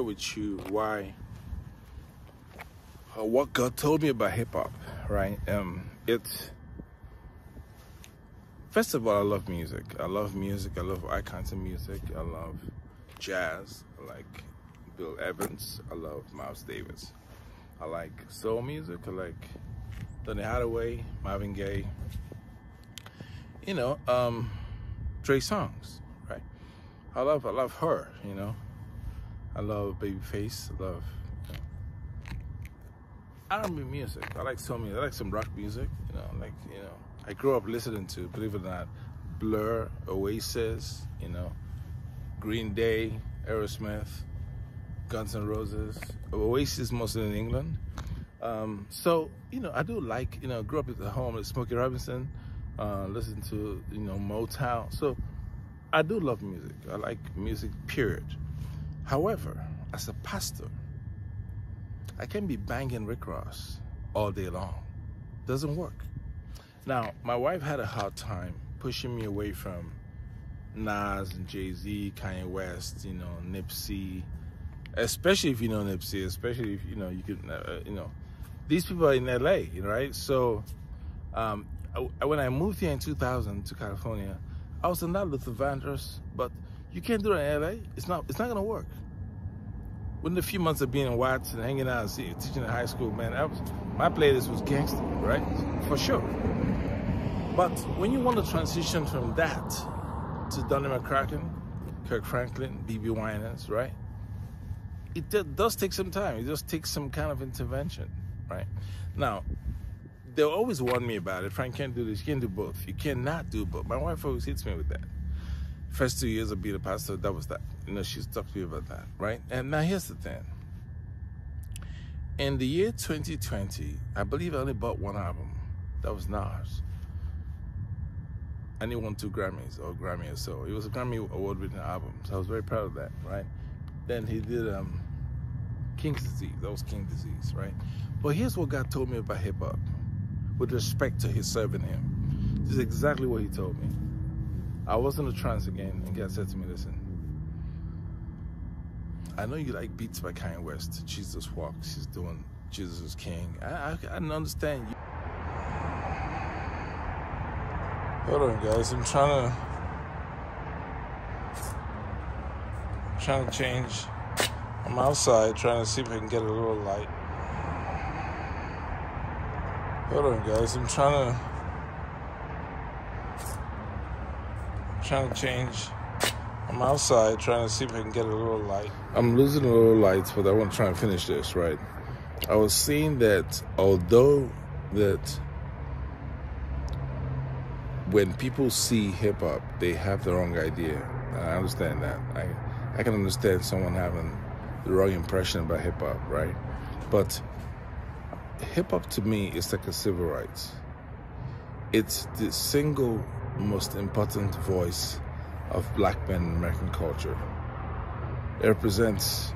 with you why, what God told me about hip hop, right? It's, first of all, I love music. I love music. I love all kinds of music. I love jazz. I like Bill Evans. I love Miles Davis. I like soul music. I like Donny Hathaway, Marvin Gaye. You know, Trey Songz, right? I love her. You know, I love Babyface. I love R&B music. I like soul music. I like some rock music. I grew up listening to, believe it or not, Blur, Oasis. You know, Green Day, Aerosmith, Guns N' Roses. Oasis mostly in England. So, you know, I do like, you know, grew up at the home with Smokey Robinson, listen to, you know, Motown. So I do love music. I like music, period. However, as a pastor, I can't be banging Rick Ross all day long. Doesn't work. Now, my wife had a hard time pushing me away from Nas and Jay-Z, Kanye West, you know, Nipsey, especially if you know Nipsey, especially if, you know, you could, you know, these people are in LA, right? So when I moved here in 2000 to California, I was in that Luther Vandross, but you can't do it in LA. It's not gonna work. Within a few months of being in Watts and hanging out and teaching in high school, man, my playlist was gangster, right? For sure. But when you want to transition from that to Donnie McCracken, Kirk Franklin, B.B. Winans, right? It does take some time. It just takes some kind of intervention, right? Now, they'll always warn me about it. Frank can't do this. You can't do both. You cannot do both. My wife always hits me with that. First 2 years of being a pastor, that was that. You know, she's talked to me about that, right? And now here's the thing. In the year 2020, I believe I only bought one album. That was Nas. And he won 2 Grammys, or Grammy or so. It was a Grammy award-winning album, so I was very proud of that, right? Then he did King's Disease. That was King's Disease, right? But here's what God told me about hip-hop with respect to his serving him. This is exactly what he told me. I was in a trance again, and God said to me, listen, I know you like beats by Kanye West. Jesus Walks. He's doing Jesus is King. I can understand you. Hold on, guys. I'm trying to change. I'm outside trying to see if I can get a little light. Hold on, guys. I'm trying to change. I'm outside trying to see if I can get a little light. I'm losing a little light, but I want to try and finish this, right? I was saying that although that when people see hip-hop, they have the wrong idea. I understand that. I can understand someone having the wrong impression about hip-hop, right? But hip-hop to me is like a civil rights. It's the single most important voice of black men in American culture. It represents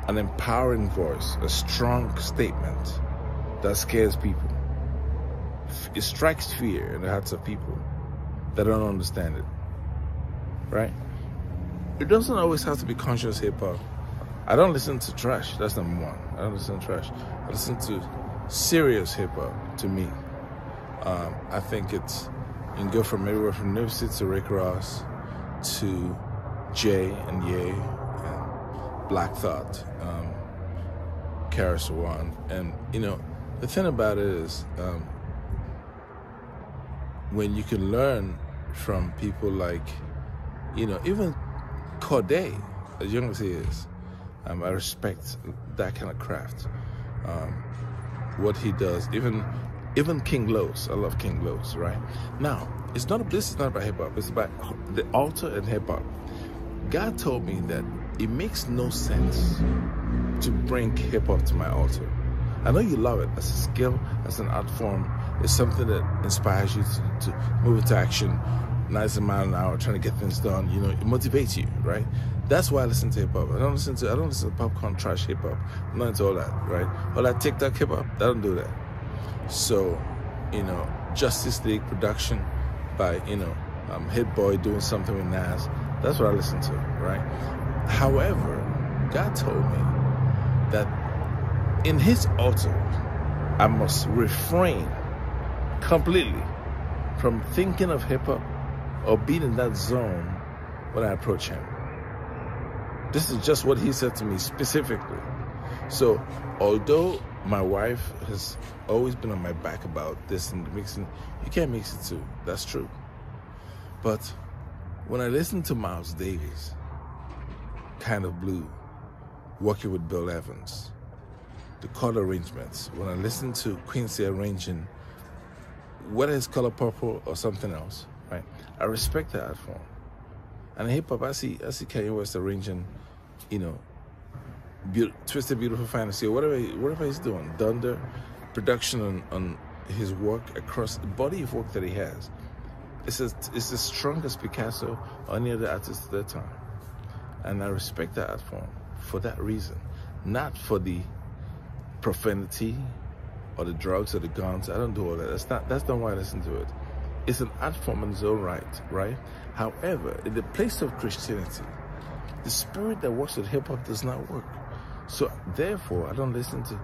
an empowering voice, a strong statement that scares people. It strikes fear in the hearts of people that don't understand it, right? It doesn't always have to be conscious hip-hop. I don't listen to trash, that's number one. I don't listen to trash. I listen to serious hip-hop, to me. I think it's, you can go from everywhere from Nipsey to Rick Ross to Jay and Ye and Black Thought, Karis One. And, you know, the thing about it is, when you can learn from people like, you know, even Corday, as young as he is, I respect that kind of craft. What he does, even King Los, I love King Los, right? Now, this is not about hip-hop, it's about the altar and hip-hop. God told me that it makes no sense to bring hip-hop to my altar. I know you love it as a skill, as an art form. It's something that inspires you to move into action, 90 miles an hour, trying to get things done. You know, it motivates you, right? That's why I listen to hip hop. I don't listen to popcorn trash hip hop. I'm not into all that, right? All that TikTok hip hop, I don't do that. So, you know, Justice League production by, you know, Hit Boy doing something with Nas. That's what I listen to, right? However, God told me that in his altar, I must refrain completely from thinking of hip-hop or being in that zone when I approach him. This is just what he said to me specifically. So, although my wife has always been on my back about this and mixing, you can't mix it too. That's true. But when I listen to Miles Davis, Kind of Blue, working with Bill Evans, the chord arrangements, when I listen to Quincy arranging, whether it's Color Purple or something else, right? I respect that art form. And in hip hop, I see Kanye West arranging, Twisted Beautiful Fantasy or whatever he's doing, Thunder, production on his work across the body of work that he has. It's as strong as Picasso or any other artist at that time. And I respect that art form for that reason, not for the profanity or the drugs or the guns. I don't do all that. That's not why I listen to it. It's an art form in its own right? However, in the place of Christianity, the spirit that works with hip-hop does not work. So therefore, I don't listen to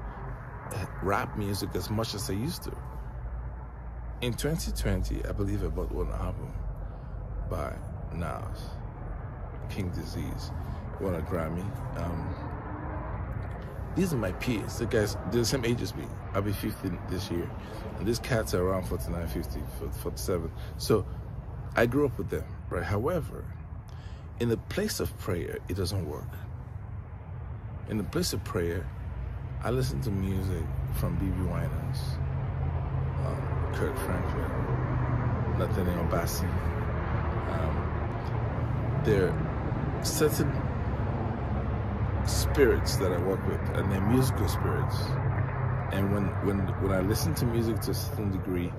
rap music as much as I used to. In 2020, I believe I bought one album by Nas, King Disease, won a Grammy. These are my peers. The guys, they're the same age as me. I'll be 50 this year. And these cats are around 49, 50, 47. So I grew up with them, right? However, in the place of prayer, it doesn't work. In the place of prayer, I listen to music from B.B. Winans, Kirk Franklin, Nathaniel Bassey. There are certain spirits that I work with, and they're musical spirits. And when I listen to music to a certain degree,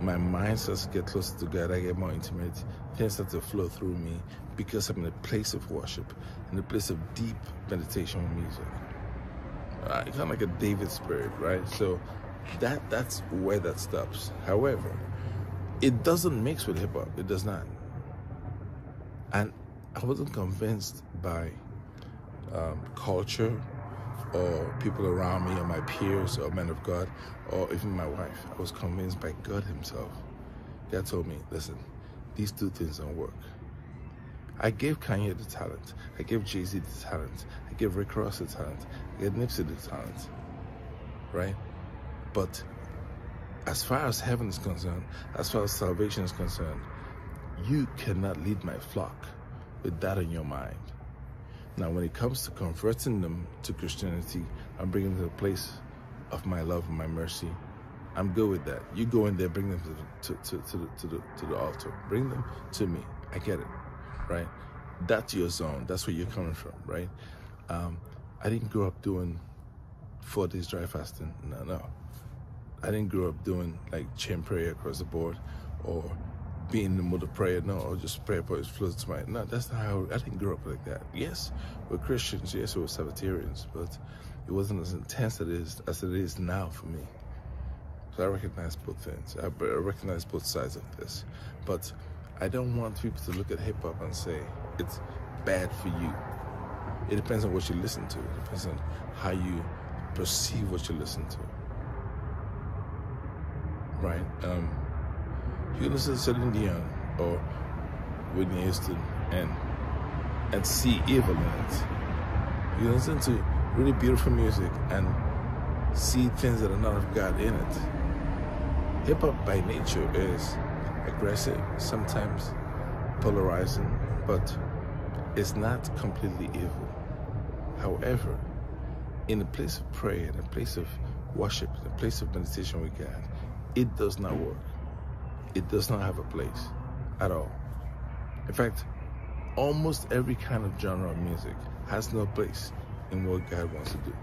my mind starts to get closer to God. I get more intimate. Things start to flow through me because I'm in a place of worship, in a place of deep meditation with music. Kind of like a David spirit, right? So that's where that stops. However, it doesn't mix with hip hop. It does not. And I wasn't convinced by culture or people around me or my peers or men of God or even my wife. I was convinced by God himself. God told me, listen, these two things don't work. I gave Kanye the talent. I gave Jay-Z the talent. I gave Rick Ross the talent. I gave Nipsey the talent, right? But as far as heaven is concerned, as far as salvation is concerned, you cannot lead my flock with that in your mind. Now, when it comes to converting them to Christianity and bringing them to the place of my love and my mercy, I'm good with that. You go in there, bring them to the altar. Bring them to me. I get it, right? That's your zone. That's where you're coming from, right? I didn't grow up doing 4 days dry fasting. No. I didn't grow up doing like chain prayer across the board or being in the mood of prayer, no, or just prayer points flows to my, no, that's not how, I didn't grow up like that. Yes, we're Christians, yes, we're Sabbatarians, but it wasn't as intense as it is now for me. So I recognize both things. I recognize both sides of this. But I don't want people to look at hip-hop and say, it's bad for you. It depends on what you listen to. It depends on how you perceive what you listen to. Right? You can listen to Celine Dion or Whitney Houston and see evil in it. You can listen to really beautiful music and see things that are not of God in it. Hip-hop by nature is aggressive, sometimes polarizing, but it's not completely evil. However, in a place of prayer, in a place of worship, in a place of meditation with God, it does not work. It does not have a place at all. In fact, almost every kind of genre of music has no place in what God wants to do.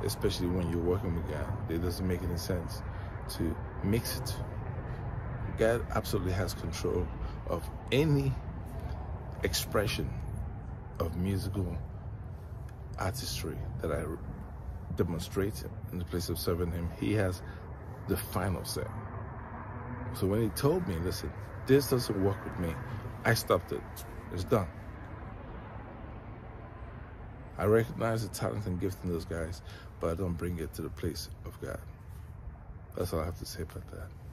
Especially when you're working with God. It doesn't make any sense to mix it. God absolutely has control of any expression of musical artistry that I demonstrate in the place of serving him. He has the final say. So when he told me, listen, this doesn't work with me, I stopped it. It's done. I recognize the talent and gift in those guys, but I don't bring it to the place of God. That's all I have to say about that.